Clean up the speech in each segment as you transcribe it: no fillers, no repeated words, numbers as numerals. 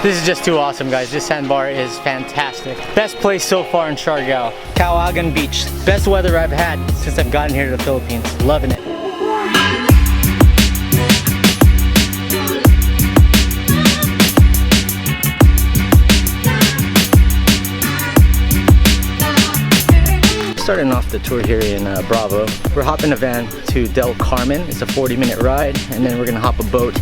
This is just too awesome, guys. This sandbar is fantastic. Best place so far in Siargao. Kawhagan Beach. Best weather I've had since I've gotten here to the Philippines. Loving it. Starting off the tour here in Bravo. We're hopping a van to Del Carmen. It's a 40-minute ride, and then we're gonna hop a boat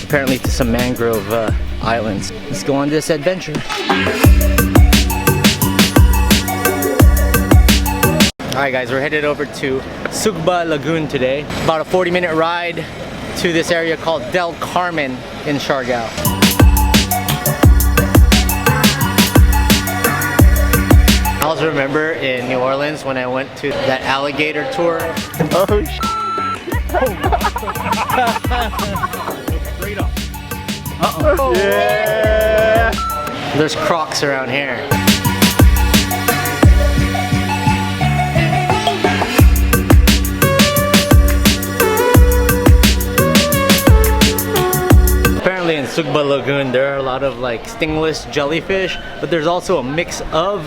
apparently to some mangrove islands. Let's go on this adventure. Alright guys, we're headed over to Sugba Lagoon today. About a 40-minute ride to this area called Del Carmen in Siargao. I also remember in New Orleans when I went to that alligator tour. Oh sh**. Straight up. Uh-oh. Yeah! There's crocs around here. Apparently in Sugba Lagoon there are a lot of like stingless jellyfish, but there's also a mix of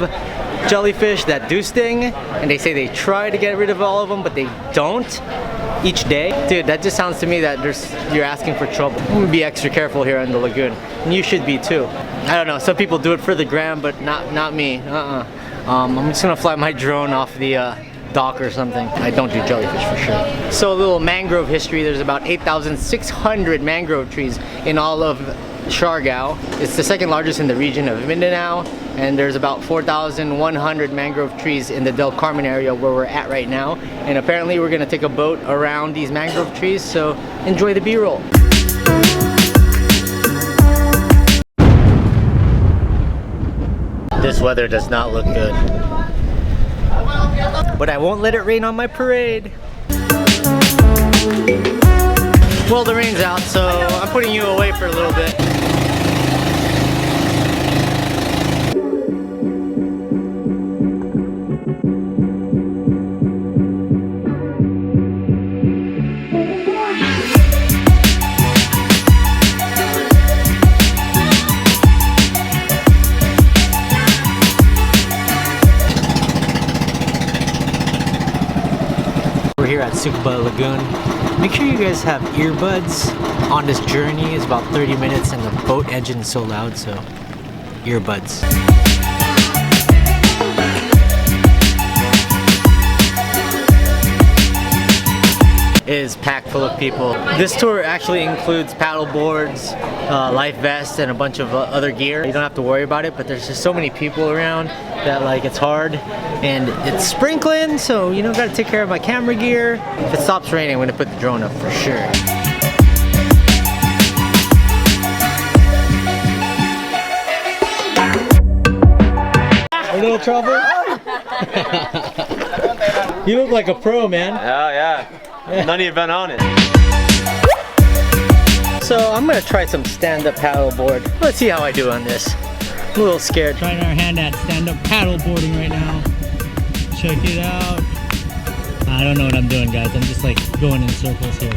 jellyfish that do sting, and they say they try to get rid of all of them, but they don't each day. Dude, that just sounds to me that you're asking for trouble. I'm gonna be extra careful here in the lagoon, and you should be too. I don't know, some people do it for the gram, but not me. I'm just gonna fly my drone off the dock or something. I don't do jellyfish for sure. So a little mangrove history. There's about 8,600 mangrove trees in all of Siargao. It's the second largest in the region of Mindanao, and there's about 4,100 mangrove trees in the Del Carmen area where we're at right now. And apparently we're gonna take a boat around these mangrove trees, so enjoy the B-roll. This weather does not look good. But I won't let it rain on my parade. Well, the rain's out, so I'm putting you away for a little bit. We're here at Sukhbat Lagoon. Make sure you guys have earbuds on this journey. It's about 30 minutes and the boat engine is so loud, so earbuds. It is packed full of people. This tour actually includes paddle boards, life vests, and a bunch of other gear. You don't have to worry about it, but there's just so many people around that like it's hard, and it's sprinkling, so you know, gotta take care of my camera gear. If it stops raining, I'm gonna put the drone up for sure. A little trouble? You look like a pro, man. Oh yeah. Not even on it. So I'm gonna try some stand-up paddleboard. Let's see how I do on this. I'm a little scared. Trying our hand at stand-up paddleboarding right now. Check it out. I don't know what I'm doing, guys. I'm just like going in circles here.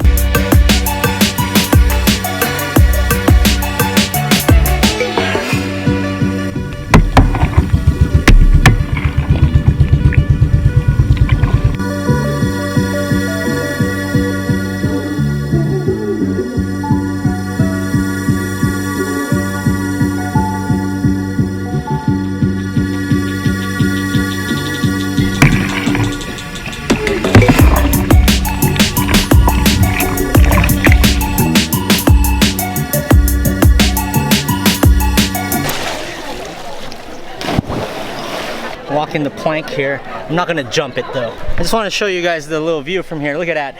Walking the plank here. I'm not gonna jump it though. I just want to show you guys the little view from here. Look at that.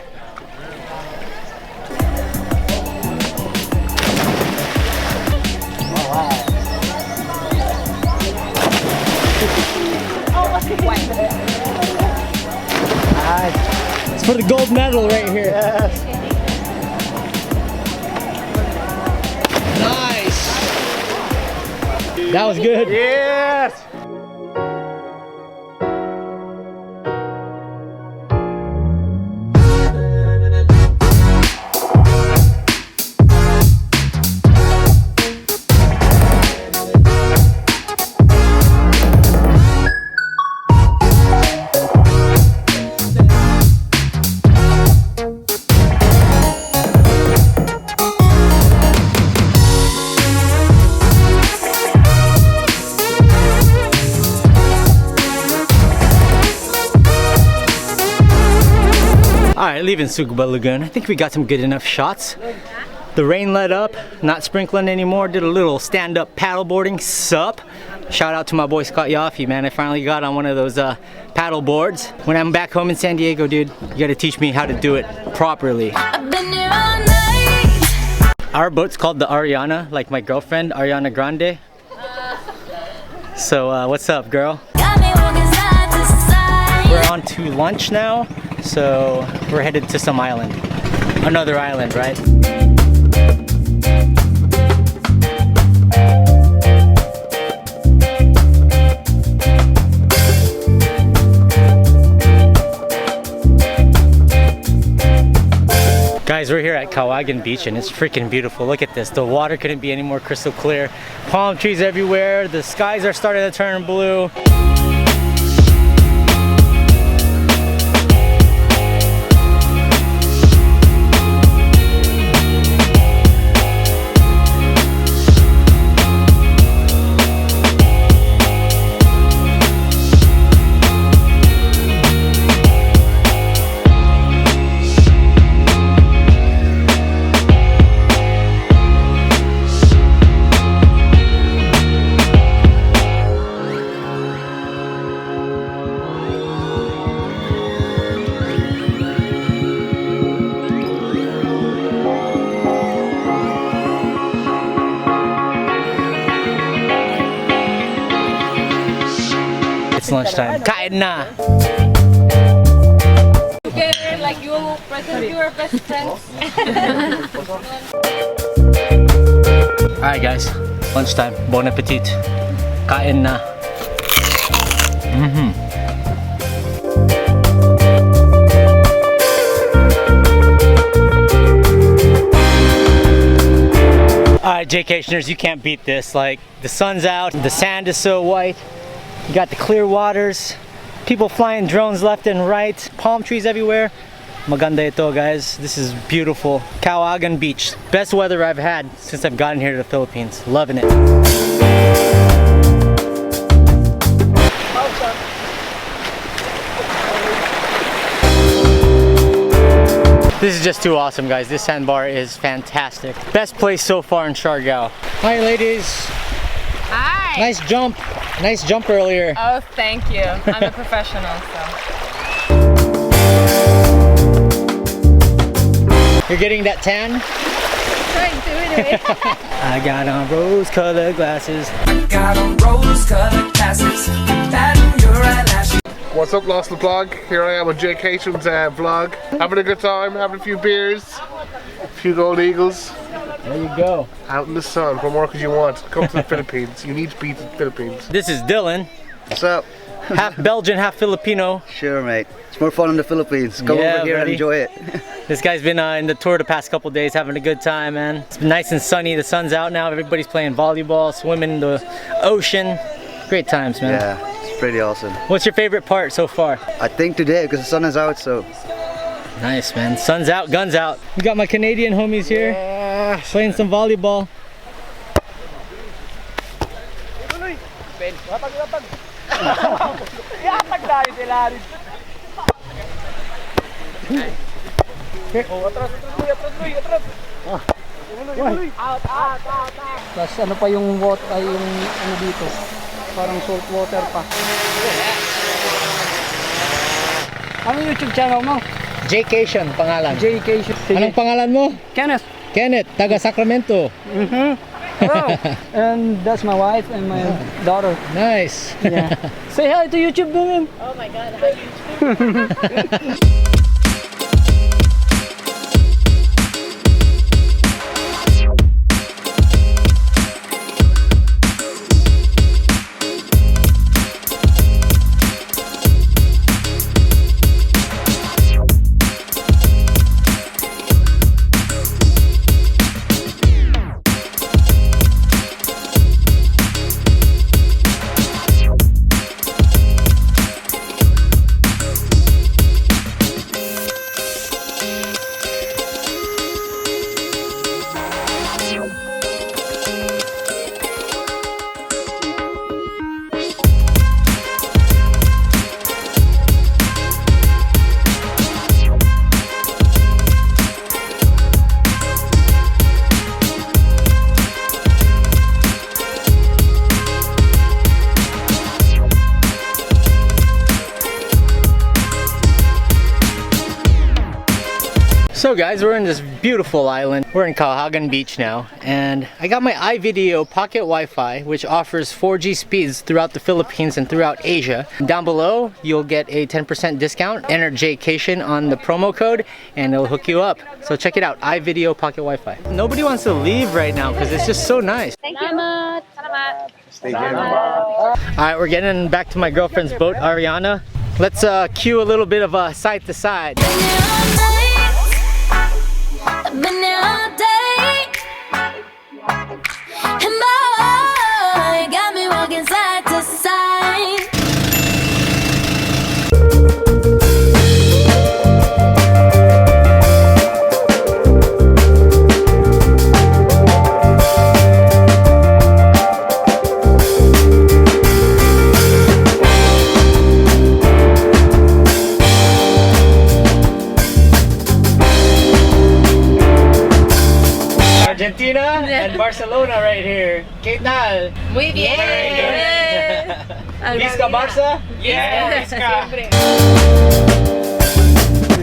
It's for the gold medal right here. Yes. Nice. That was good. Yes. leaving Sugba Lagoon. I think we got some good enough shots. The rain let up, not sprinkling anymore. Did a little stand-up paddleboarding. Sup? Shout out to my boy Scott Yaffe, man. I finally got on one of those paddle boards. When I'm back home in San Diego, dude, you gotta teach me how to do it properly. I've been here all night. Our boat's called the Ariana, like my girlfriend, Ariana Grande. So what's up, girl? Got me walking side to side. We're on to lunch now, so we're headed to some island. Another island, right? Guys, we're here at Kawhagan Beach and it's freaking beautiful. Look at this. The water couldn't be any more crystal clear. Palm trees everywhere. The skies are starting to turn blue. It's lunchtime. Kain na! Together, like you present your best friends. Alright guys, lunchtime. Bon appetit. Kain na. Alright, Jaycationers, you can't beat this. Like, the sun's out, the sand is so white. You got the clear waters, people flying drones left and right, palm trees everywhere. Maganda ito, guys. This is beautiful. Kawhagan Beach. Best weather I've had since I've gotten here to the Philippines. Loving it. This is just too awesome, guys. This sandbar is fantastic. Best place so far in Siargao. Hi, ladies. Hi. Nice jump. Nice jump earlier. Oh, thank you. I'm a professional, so. You're getting that tan? Trying to anyway. I got on rose-colored glasses. Got on rose-colored glasses, batting your eyelashes. What's up, Lost the Vlog? Here I am with Jaycation's vlog. Having a good time, having a few beers, a few gold eagles. There you go. Out in the sun, what more could you want? Come to the Philippines. You need to be to the Philippines. This is Dylan. What's up? Half Belgian, half Filipino. Sure, mate. It's more fun in the Philippines. Come Yeah, over here buddy. and enjoy it. This guy's been in the tour the past couple days, having a good time, man. It's been nice and sunny. The sun's out now. Everybody's playing volleyball, swimming in the ocean. Great times, man. Yeah, it's pretty awesome. What's your favorite part so far? I think today, because the sun is out, so... Nice, man. Sun's out, guns out. We got my Canadian homies here. Playing some volleyball. Plus ano pa yung water, ay yung ano dito, parang salt water pa. Ano yung YouTube channel mo? Jaycation, pangalan. Jaycation. Anong pangalan mo? Kenneth. Kenneth, taga Sacramento. Oh, and that's my wife and my daughter. Nice. Yeah. Say hi to YouTube, man. Oh my God, hi YouTube. So guys, we're in this beautiful island. We're in Kawhagan Beach now, and I got my iVideo pocket Wi-Fi, which offers 4G speeds throughout the Philippines and throughout Asia. Down below, you'll get a 10% discount. Enter Jaycation on the promo code, and it'll hook you up. So check it out, iVideo pocket Wi-Fi. Nobody wants to leave right now because it's just so nice. Thank you. Salamat. Alright, we're getting back to my girlfriend's boat, Ariana. Let's cue a little bit of side to side. Been here all night. I've been here all day. And boy, got me walking side to side. Argentina and Barcelona right here. ¿Qué tal? Muy bien. Visca Barca? Yeah.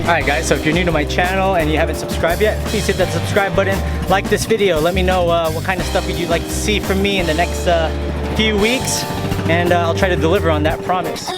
Alright guys, so if you're new to my channel and you haven't subscribed yet, please hit that subscribe button, like this video, let me know what kind of stuff you'd like to see from me in the next few weeks, and I'll try to deliver on that promise.